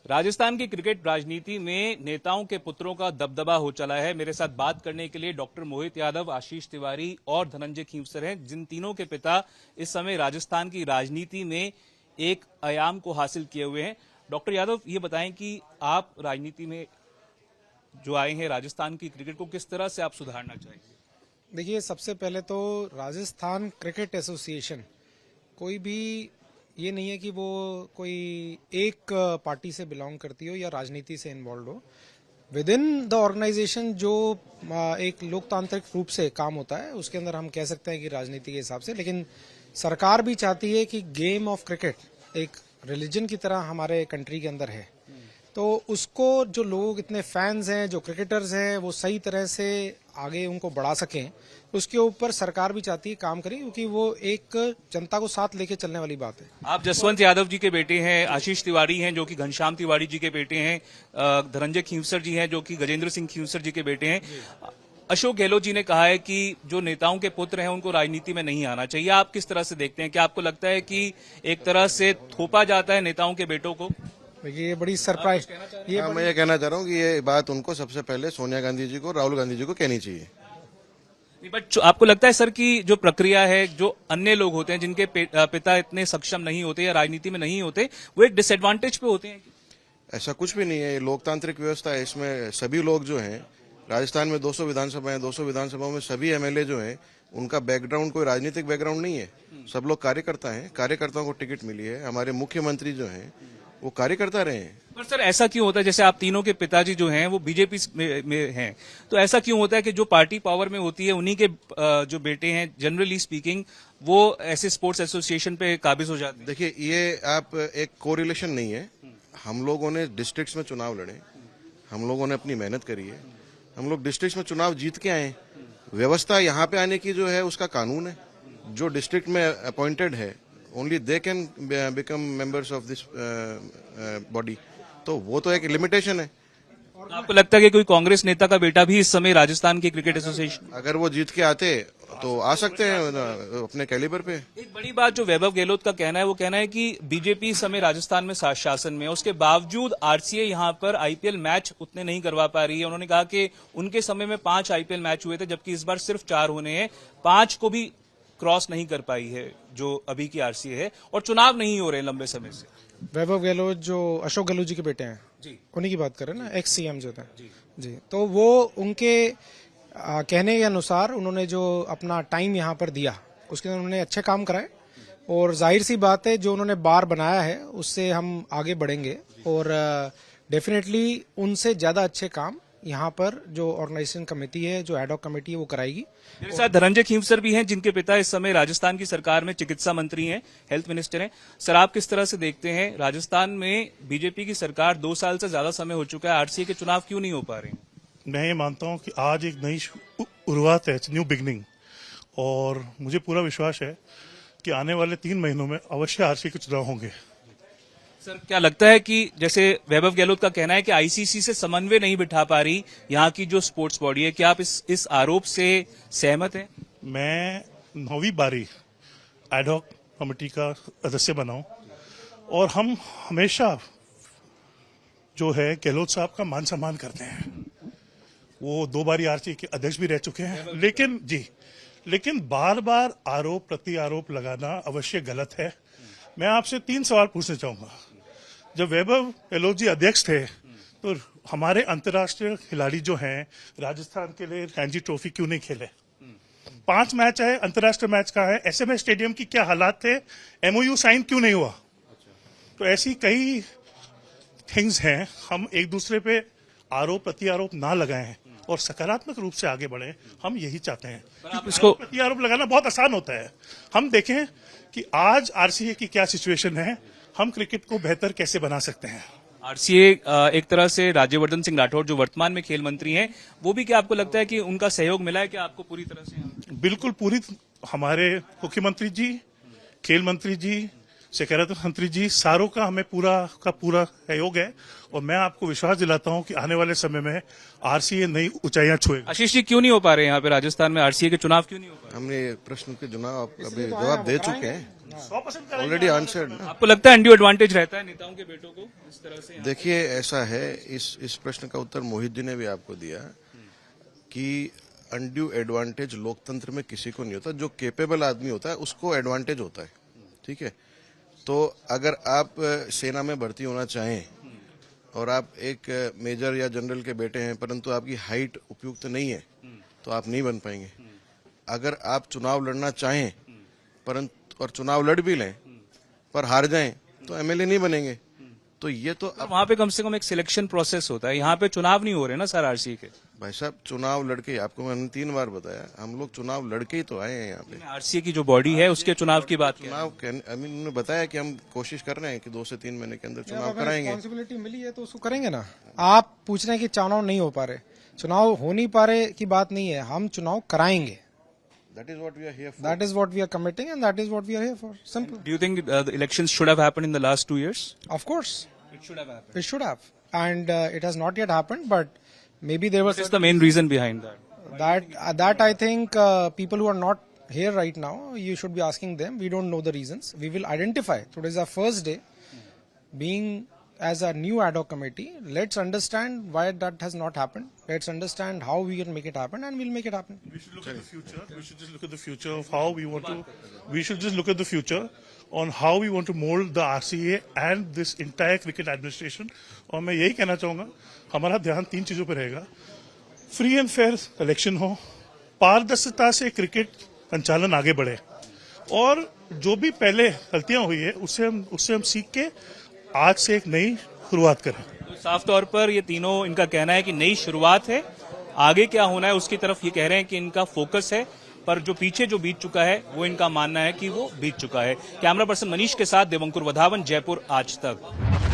राजस्थान की क्रिकेट राजनीति में नेताओं के पुत्रों का दबदबा हो चला है। मेरे साथ बात करने के लिए डॉक्टर मोहित यादव, आशीष तिवारी और धनंजय खींवसर हैं, जिन तीनों के पिता इस समय राजस्थान की राजनीति में एक आयाम को हासिल किए हुए हैं। डॉक्टर यादव, ये बताएं कि आप राजनीति में जो आए हैं, राजस्थान की क्रिकेट को किस तरह से आप सुधारना चाहेंगे? देखिए, सबसे पहले तो राजस्थान क्रिकेट एसोसिएशन कोई भी ये नहीं है कि वो कोई एक पार्टी से बिलोंग करती हो या राजनीति से इन्वॉल्व हो। विद इन द ऑर्गेनाइजेशन जो एक लोकतांत्रिक रूप से काम होता है, उसके अंदर हम कह सकते हैं कि राजनीति के हिसाब से, लेकिन सरकार भी चाहती है कि गेम ऑफ क्रिकेट एक रिलीजन की तरह हमारे कंट्री के अंदर है, तो उसको जो लोग इतने फैंस हैं, जो क्रिकेटर्स हैं, वो सही तरह से आगे उनको बढ़ा सकें, उसके ऊपर सरकार भी चाहती है काम करें, क्योंकि वो एक जनता को साथ लेके चलने वाली बात है। आप जसवंत यादव जी के बेटे हैं, आशीष तिवारी हैं जो कि घनश्याम तिवारी जी के बेटे हैं, धनंजय खींवसर जी हैं जो कि गजेंद्र सिंह खींवसर जी के बेटे हैं। अशोक गहलोत जी ने कहा है कि जो नेताओं के पुत्र हैं उनको राजनीति में नहीं आना चाहिए। आप किस तरह से देखते हैं? क्या आपको लगता है कि एक तरह से थोपा जाता है नेताओं के बेटों को? ये बड़ी सरप्राइज, मैं ये कहना चाह रहा हूँ कि ये बात उनको सबसे पहले सोनिया गांधी जी को, राहुल गांधी जी को कहनी चाहिए। बट आपको लगता है सर कि जो प्रक्रिया है, जो अन्य लोग होते हैं जिनके पिता इतने सक्षम नहीं होते या राजनीति में नहीं होते, वो एक डिसएडवांटेज पे होते हैं? ऐसा कुछ भी नहीं है, ये लोकतांत्रिक व्यवस्था है। इसमें सभी लोग जो हैं, राजस्थान में 200 विधानसभा है, 200 विधानसभाओं में सभी एमएलए जो हैं, उनका बैकग्राउंड कोई राजनीतिक बैकग्राउंड नहीं है। सब लोग कार्यकर्ता हैं, कार्यकर्ताओं को टिकट मिली है। हमारे मुख्यमंत्री जो हैं वो कार्यकर्ता रहे हैं। पर सर, ऐसा क्यों होता है, जैसे आप तीनों के पिताजी जो हैं वो बीजेपी में हैं, तो ऐसा क्यों होता है कि जो पार्टी पावर में होती है उन्हीं के जो बेटे हैं, जनरली स्पीकिंग, वो ऐसे स्पोर्ट्स एसोसिएशन पे काबिज हो जाते हैं? देखिए, ये आप एक कोरिलेशन नहीं है। हम लोगों ने डिस्ट्रिक्ट्स में चुनाव लड़े, हम लोगों ने अपनी मेहनत करी है, हम लोग डिस्ट्रिक्ट्स में चुनाव जीत के आए। व्यवस्था यहाँ पे आने की जो है उसका कानून है। जो डिस्ट्रिक्ट में अपॉइंटेड है, only they can become members of this body, तो वो तो एक लिमिटेशन है। आपको लगता है कि कोई कांग्रेस नेता का बेटा भी इस समय राजस्थान की क्रिकेट एसोसिएशन, अगर वो जीत के आते तो आ सकते हैं अपने कैलिबर पे? एक बड़ी बात जो वैभव गहलोत का कहना है, वो कहना है कि बीजेपी इस समय राजस्थान में शासन में है, उसके बावजूद आरसीए यहाँ पर आईपीएल मैच उतने नहीं करवा पा रही है। उन्होंने कहा कि उनके समय में 5 आईपीएल मैच हुए थे, जबकि इस बार सिर्फ 4 होने हैं। 5 को भी क्रॉस नहीं कर पाई है जो अभी की आरसीए है, और चुनाव नहीं हो रहे लंबे समय से। वैभव गहलोत जो अशोक गहलोत जी के बेटे हैं जी, उन्हीं की बात कर रहे हैं ना, एक्स सीएम जो थे जी, तो वो उनके कहने के अनुसार उन्होंने जो अपना टाइम यहाँ पर दिया, उसके अंदर उन्होंने अच्छे काम कराए, और जाहिर सी बात है जो उन्होंने बार बनाया है उससे हम आगे बढ़ेंगे, और डेफिनेटली उनसे ज्यादा अच्छे काम यहाँ पर जो ऑर्गेनाइजेशन कमेटी है, जो एडहॉक कमेटी है, वो कराएगी। मेरे साथ धनंजय खींवसर भी हैं, जिनके पिता इस समय राजस्थान की सरकार में चिकित्सा मंत्री हैं, हेल्थ मिनिस्टर हैं। सर, आप किस तरह से देखते हैं, राजस्थान में बीजेपी की सरकार 2 साल से ज्यादा समय हो चुका है, आरसीए के चुनाव क्यों नहीं हो पा रहे हैं? मैं ये मानता हूं कि आज एक नई शुरुआत है, न्यू बिगनिंग, और मुझे पूरा विश्वास है कि आने वाले 3 महीनों में अवश्य आरसीए के चुनाव होंगे। सर, क्या लगता है कि जैसे वैभव गहलोत का कहना है कि आईसीसी से समन्वय नहीं बिठा पा रही यहाँ की जो स्पोर्ट्स बॉडी है, क्या आप इस आरोप से सहमत हैं? मैं 9वीं बारी एडहॉक कमेटी का सदस्य बना हूं, और हम हमेशा जो है गहलोत साहब का मान सम्मान करते हैं। वो 2 बारी आरसीए के अध्यक्ष भी रह चुके हैं, लेकिन बार बार आरोप प्रति आरोप लगाना अवश्य गलत है। मैं आपसे 3 सवाल पूछना चाहूंगा। जब वैभव गहलोत जी अध्यक्ष थे, तो हमारे अंतर्राष्ट्रीय खिलाड़ी जो हैं राजस्थान के लिए रणजी ट्रॉफी क्यों नहीं खेले? 5 मैच है, अंतर्राष्ट्रीय मैच का है, एसएमएस स्टेडियम की क्या हालात थे, एमओयू साइन क्यों नहीं हुआ? तो ऐसी कई थिंग्स हैं। हम एक दूसरे पे आरोप प्रति आरोप ना लगाएं और सकारात्मक रूप से आगे बढ़े, हम यही चाहते हैं। आप इसको प्रति आरोप लगाना बहुत आसान होता है। हम देखें कि आज आरसीए की क्या सिचुएशन है, हम क्रिकेट को बेहतर कैसे बना सकते हैं। आरसीए एक तरह से राज्यवर्धन सिंह राठौड़ जो वर्तमान में खेल मंत्री हैं, वो भी क्या आपको लगता है कि उनका सहयोग मिला है क्या आपको पूरी तरह से? बिल्कुल, पूरी हमारे मुख्यमंत्री जी, खेल मंत्री जी, सेक्रेटरी मंत्री जी, सारों का हमें पूरा सहयोग है और मैं आपको विश्वास दिलाता हूं कि आने वाले समय में आरसीए नई ऊंचाइयां छुएगा। आशीष जी, क्यों नहीं हो पा रहे यहाँ पे राजस्थान में आरसीए के चुनाव क्यों नहीं हो पा रहे? हमने ये प्रश्न के अभी जवाब दे चुके हैं, 100% ऑलरेडी आंसर्ड ना। आपको लगता है अनड्यू एडवांटेज रहता है नेताओं के बेटों को इस तरह से? देखिए, ऐसा है, इस प्रश्न का उत्तर मोहित जी ने भी आपको दिया कि अनड्यू एडवांटेज लोकतंत्र में किसी को नहीं होता। जो कैपेबल आदमी होता है उसको एडवांटेज होता है, ठीक है। तो अगर आप सेना में भर्ती होना चाहें और आप एक मेजर या जनरल के बेटे हैं परंतु आपकी हाइट उपयुक्त नहीं है तो आप नहीं बन पाएंगे। अगर आप चुनाव लड़ना चाहें परंतु और चुनाव लड़ भी लें पर हार जाएं तो एमएलए नहीं बनेंगे। तो ये तो वहां पे कम से कम एक सिलेक्शन प्रोसेस होता है, यहाँ पे चुनाव नहीं हो रहे ना सर आरसीए के। भाई साहब, चुनाव लड़के, आपको मैंने 3 बार बताया, हम लोग चुनाव लड़के ही तो आए हैं यहाँ पे। आरसीए की जो बॉडी है उसके चुनाव की बात चुनाव उन्होंने बताया कि हम कोशिश कर रहे हैं कि 2 से 3 महीने के अंदर चुनाव कराएंगे। रिस्पॉन्सिबिलिटी मिली है तो उसको करेंगे ना। आप पूछ रहे हैं कि चुनाव नहीं हो पा रहे, चुनाव हो नहीं पा रहे की बात नहीं है, हम चुनाव कराएंगे। That is what we are here for. That is what we are committing and that is what we are here for. Simple. Do you think the elections should have happened in the last 2 years? Of course, It should have happened. it should have. And it has not yet happened, but maybe there was What is the main reason behind that? that I think people who are not here right now, you should be asking them. We don't know the reasons. We will identify. Today is our first day. Being as a new ad hoc committee, let's understand why that has not happened. Let's understand how we can make it happen, and we'll make it happen. We should look at the future. We should just look at the future of how we want to. We should just look at the future on how we want to mold the RCA and this entire cricket administration. और मैं यही कहना चाहूंगा, हमारा ध्यान 3 चीजों पर रहेगा। फ्री एंड फेयर इलेक्शन हो, पारदर्शिता से क्रिकेट संचालन आगे बढ़े और जो भी पहले गलतियां हुई है उससे हम सीख के आज से एक नई शुरुआत करें। तो साफ तौर पर ये तीनों, इनका कहना है कि नई शुरुआत है, आगे क्या होना है उसकी तरफ ये कह रहे हैं कि इनका फोकस है, पर जो पीछे जो बीत चुका है वो इनका मानना है कि वो बीत चुका है। कैमरा पर्सन मनीष के साथ देवंकुर वधावन, जयपुर आज तक।